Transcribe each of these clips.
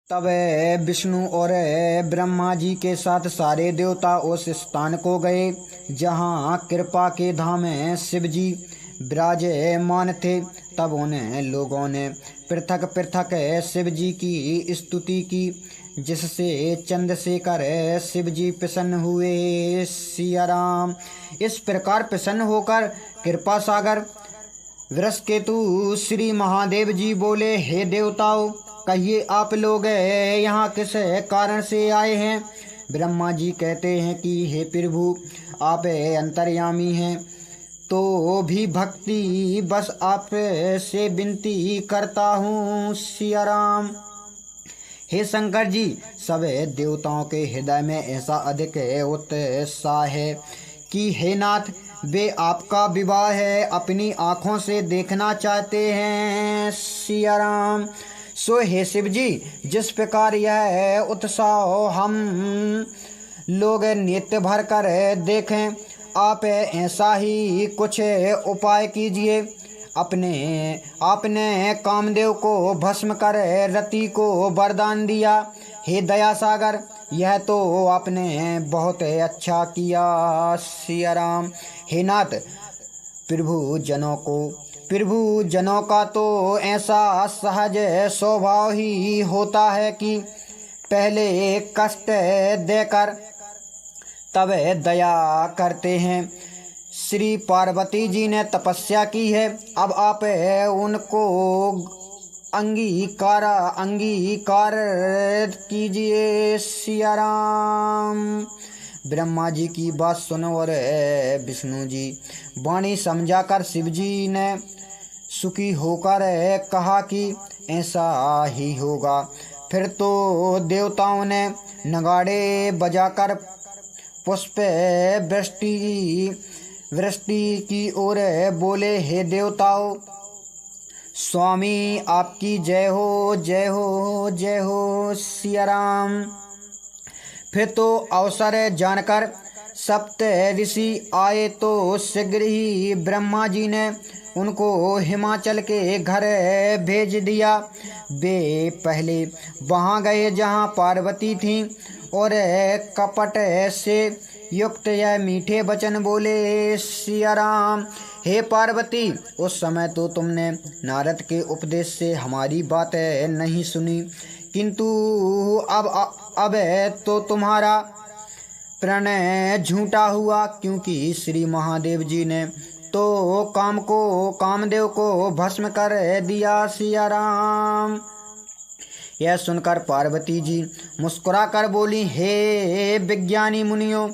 तब विष्णु और ब्रह्मा जी के साथ सारे देवता उस स्थान को गए जहाँ कृपा के धाम शिव जी विराजमान थे। तब उन लोगों ने पृथक पृथक शिव जी की स्तुति की, जिससे चंद्रशेखर शिव जी प्रसन्न हुए। सिया राम। इस प्रकार प्रसन्न होकर कृपा सागर वृषकेतु श्री महादेव जी बोले, हे देवताओं, कहिए आप लोग यहाँ किस कारण से आए हैं। ब्रह्मा जी कहते हैं कि हे प्रभु, आप अंतर्यामी हैं, तो भी भक्ति बस आप से विनती करता हूँ। सिया राम। हे शंकर जी, सब देवताओं के हृदय में ऐसा अधिक उत्साह है कि हे नाथ, वे आपका विवाह है अपनी आँखों से देखना चाहते हैं। सिया राम। सो हे शिव जी, जिस प्रकार यह उत्साह हम लोग नित्य भर कर देखें, आप ऐसा ही कुछ उपाय कीजिए। आपने कामदेव को भस्म कर रति को वरदान दिया। हे दया सागर, यह तो आपने बहुत अच्छा किया। सिया राम। हे नाथ, प्रभु जनों का तो ऐसा सहज स्वभाव ही होता है कि पहले कष्ट देकर तब दया करते हैं। श्री पार्वती जी ने तपस्या की है, अब आप उनको अंगीकार कीजिए। सिया राम। ब्रह्मा जी की बात सुनो और विष्णु जी वाणी समझाकर शिव जी ने सुखी होकर कहा कि ऐसा ही होगा। फिर तो देवताओं ने नगाड़े बजाकर पुष्प वृष्टि की ओर बोले, हे देवताओं, स्वामी आपकी जय हो, जय हो, जय हो। सिया राम। फिर तो अवसर जानकर सप्त ऋषि आए, तो शीघ्र ही ब्रह्मा जी ने उनको हिमाचल के घर भेज दिया। वे पहले वहाँ गए जहाँ पार्वती थीं और कपट से युक्त यह मीठे वचन बोले। सिया राम। हे पार्वती, उस समय तो तुमने नारद के उपदेश से हमारी बात नहीं सुनी, किंतु अब तो तुम्हारा प्रणय झूठा हुआ, क्योंकि श्री महादेव जी ने तो कामदेव को भस्म कर दिया। सिया राम। यह सुनकर पार्वती जी मुस्कुरा कर बोली, हे विज्ञानी मुनियों,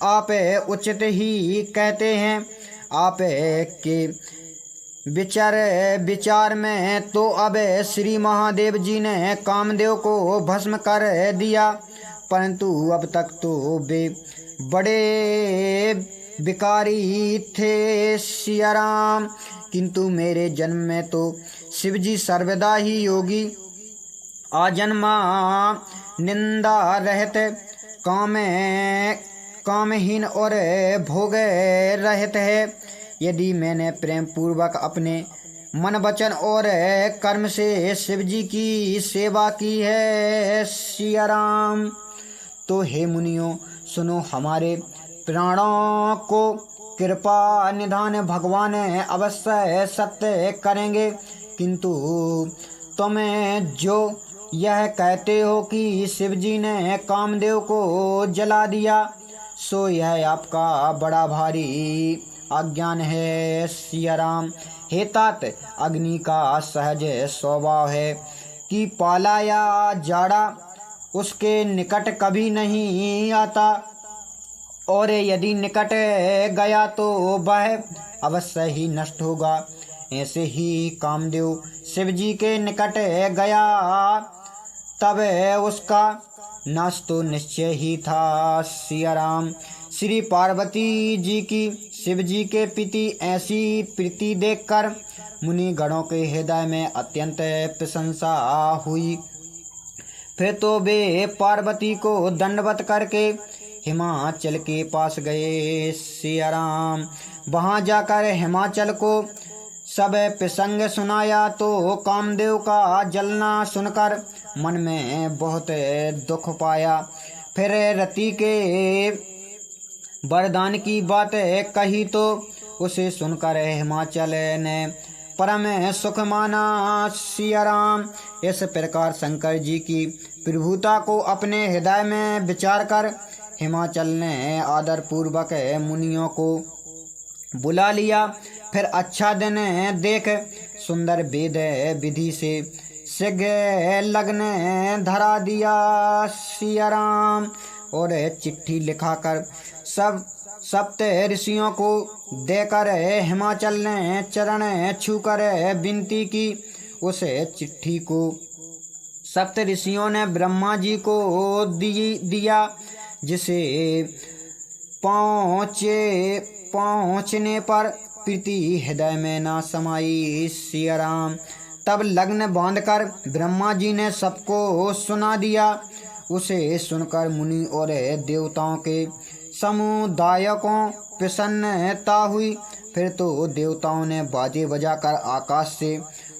आप उचित ही कहते हैं। आप के विचार में तो अब श्री महादेव जी ने कामदेव को भस्म कर दिया, परंतु अब तक तो वे बड़े विकारी थे। सिया राम। किंतु मेरे जन्म में तो शिव जी सर्वदा ही योगी, आजन्मा निंदा रहित, कामहीन और भोग रहित है। यदि मैंने प्रेम पूर्वक अपने मन वचन और कर्म से शिव जी की सेवा की है। सिया राम। तो हे मुनियों, सुनो, हमारे प्राणों को कृपा निधान भगवान अवश्य सत्य करेंगे, किंतु तुम्हें जो यह कहते हो कि शिव जी ने कामदेव को जला दिया, सो यह आपका बड़ा भारी अज्ञान है। सिया राम। हे तात, अग्नि का सहज स्वभाव है कि पाला या जाड़ा उसके निकट कभी नहीं आता, और यदि निकट गया तो वह अवश्य ही नष्ट होगा। ऐसे ही कामदेव शिव जी के निकट गया, तब उसका नाश तो निश्चय ही था। सिया राम। श्री पार्वती जी की शिव जी के प्रति ऐसी प्रीति देखकर मुनि गणों के हृदय में अत्यंत प्रशंसा हुई। फिर तो वे पार्वती को दंडवत करके हिमाचल के पास गए। सिया राम। वहाँ जाकर हिमाचल को सब प्रसंग सुनाया तो कामदेव का जलना सुनकर मन में बहुत दुख पाया। फिर रति के वरदान की बात कही तो उसे सुनकर हिमाचल ने परम सुख माना। सिया राम। इस प्रकार शंकर जी की प्रभुता को अपने हृदय में विचार कर हिमाचल ने आदर पूर्वक मुनियों को बुला लिया। फिर अच्छा दिन देख सुंदर वेद विधि से शीघ्र लग्न धरा दिया। सिया राम। और चिट्ठी लिखाकर सब सप्त ऋषियों को देकर हिमाचल ने चरण छूकर विनती की। उस चिट्ठी को सप्त ऋषियों ने ब्रह्मा जी को दिया, जिसे पहुँचने पर प्रीति हृदय में ना समाई। सिया राम। तब लग्न बांधकर ब्रह्मा जी ने सबको सुना दिया। उसे सुनकर मुनि और देवताओं के समुदाय को प्रसन्नता हुई। फिर तो देवताओं ने बाजे बजाकर आकाश से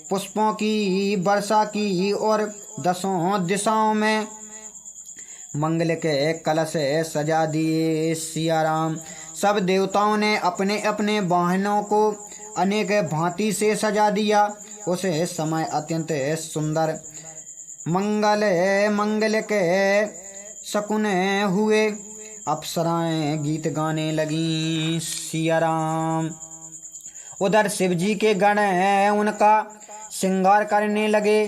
पुष्पों की वर्षा की और दसों दिशाओं में मंगल के कलश सजा दिए। सिया राम। सब देवताओं ने अपने अपने वाहनों को अनेक भांति से सजा दिया। उस समय अत्यंत सुंदर मंगल के शकुन हुए। अप्सराएं गीत गाने लगी। सिया राम। उधर शिव जी के गण उनका श्रृंगार करने लगे।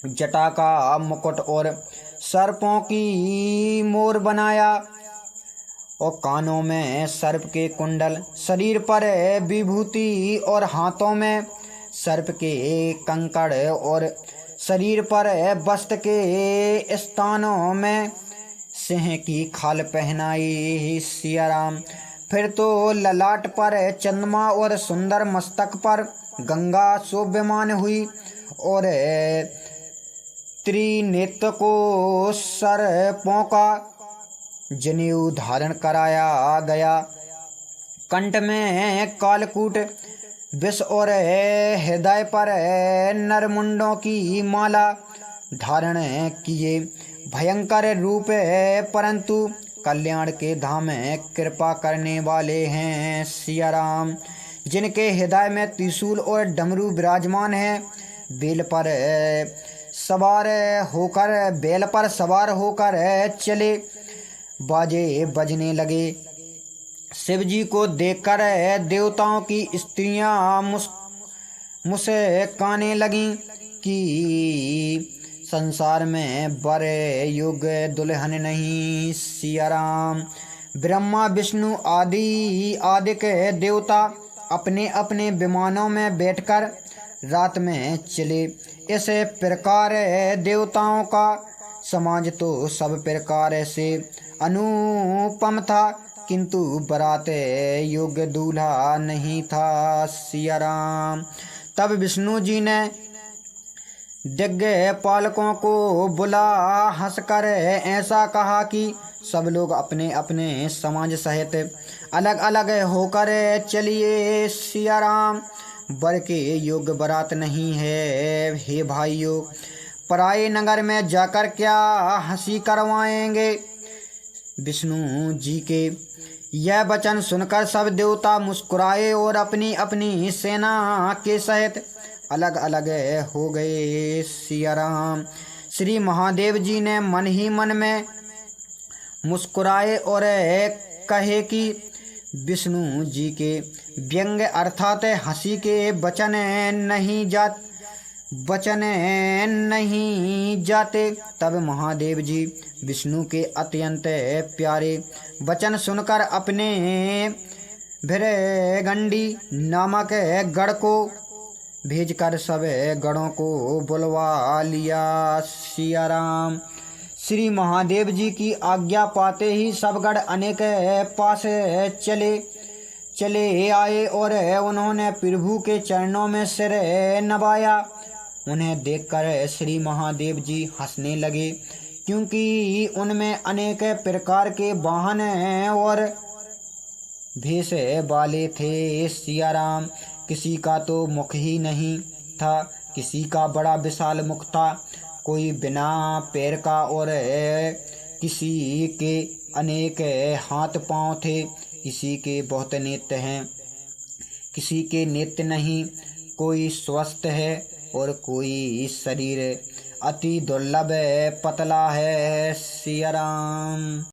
जटा का मुकुट और सर्पों की मोर बनाया और कानों में सर्प के कुंडल, शरीर पर विभूति और हाथों में सर्प के कंकड़ और शरीर पर वस्त्र के स्थानों में सिंह की खाल पहनाई। सिया राम। फिर तो ललाट पर चंद्रमा और सुंदर मस्तक पर गंगा शोभ्यमान हुई और त्रिनेत्र को सर्पों का जनेऊ धारण कराया गया। कंठ में कालकूट विष और हृदय पर नरमुंडों की माला धारण किए। भयंकर रूप परंतु कल्याण के धाम कृपा करने वाले हैं। सिया राम। जिनके हृदय में त्रिशूल और डमरू विराजमान है। बेल पर सवार होकर चले। बाजे बजने लगे। शिव जी को देखकर देवताओं की स्त्रियां मुस्काने लगीं कि संसार में बड़े योग्य दुल्हन नहीं। सिया राम। ब्रह्मा विष्णु आदि के देवता अपने अपने विमानों में बैठकर रात में चले। इस प्रकार देवताओं का समाज तो सब प्रकार से अनुपम था, किंतु बारात योग्य दूल्हा नहीं था। सिया राम। तब विष्णु जी ने दिग्पालकों को बुला हंसकर ऐसा कहा कि सब लोग अपने अपने समाज सहित अलग अलग होकर चलिए। सिया राम। वर के योग्य बारात नहीं है। हे भाइयों, पराये नगर में जाकर क्या हंसी करवाएंगे। विष्णु जी के यह वचन सुनकर सब देवता मुस्कुराए और अपनी अपनी सेना के सहित अलग अलग हो गए। सिया राम। श्री महादेव जी ने मन ही मन में मुस्कुराए और कहे कि विष्णु जी के व्यंग अर्थात हंसी के वचन नहीं जाते। तब महादेव जी विष्णु के अत्यंत प्यारे वचन सुनकर अपने भृगंडी नामक गढ़ को भेजकर सब गढ़ों को बुलवा लिया। सिया राम। श्री महादेव जी की आज्ञा पाते ही सब गढ़ अनेक पास चले आए और उन्होंने प्रभु के चरणों में सिर नवाया। उन्हें देखकर श्री महादेव जी हंसने लगे, क्योंकि उनमें अनेक प्रकार के वाहन और भेष वाले थे। सिया राम। किसी का तो मुख ही नहीं था, किसी का बड़ा विशाल मुख था। कोई बिना पैर का और किसी के अनेक हाथ पांव थे। किसी के बहुत नेत्र हैं, किसी के नेत्र नहीं। कोई स्वस्थ है और कोई शरीर अति दुर्लभ पतला है। सिया राम।